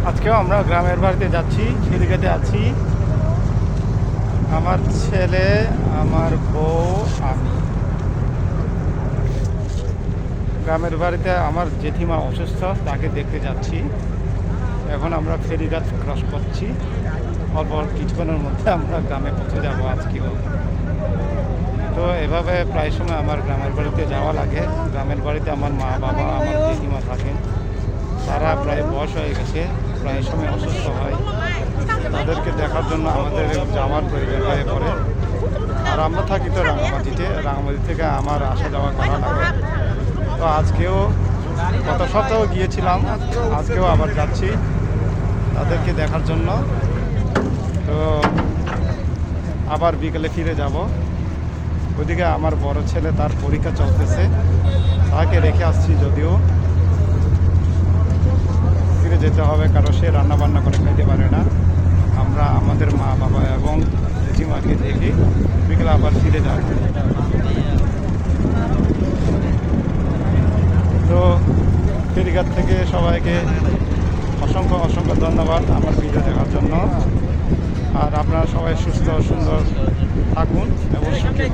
আজকেও আমরা গ্রামের বাড়িতে যাচ্ছি, ফেরিঘাটে আছি। আমার ছেলে, আমার বউ, আমি। গ্রামের বাড়িতে আমার জেঠিমা অসুস্থ, তাকে দেখতে যাচ্ছি। এখন আমরা ফেরিঘাট ক্রস করছি। অল্প কিছুক্ষণের মধ্যে আমরা গ্রামে পৌঁছে যাবো আজকেও। তো এভাবে প্রায় সময় আমার গ্রামের বাড়িতে যাওয়া লাগে। গ্রামের বাড়িতে আমার মা বাবা, আমার জেঠিমা থাকেন। তারা প্রায় বয়স হয়ে গেছে, প্রায় সময় অসুস্থ হয়। তাদেরকে দেখার জন্য আমাদের যাওয়ার প্রয়োজন হয়ে পড়ে। আর আমরা থাকি তো রাঙামাটি থেকে আমার আসা যাওয়া করা লাগে। তো আজকেও গত সপ্তাহ গিয়েছিলাম, আজকেও আবার যাচ্ছি তাদেরকে দেখার জন্য। তো আবার বিকেলে ফিরে যাব। ওইদিকে আমার বড় ছেলে, তার পরীক্ষা চলতেছে, তাকে রেখে আসছি। যদিও ফিরে যেতে হবে, কারণ সে রান্না বান্না করে খাইতে পারে না। আমরা আমাদের মা বাবা এবং জেঠিমাকে দেখে বিকেলে আবার ফিরে যাব। তো ফেরিঘাট থেকে সবাইকে অসংখ্য অসংখ্য ধন্যবাদ আমার ভিডিও দেখার জন্য। আর আপনারা সবাই সুস্থ সুন্দর থাকুন এবং সুখী।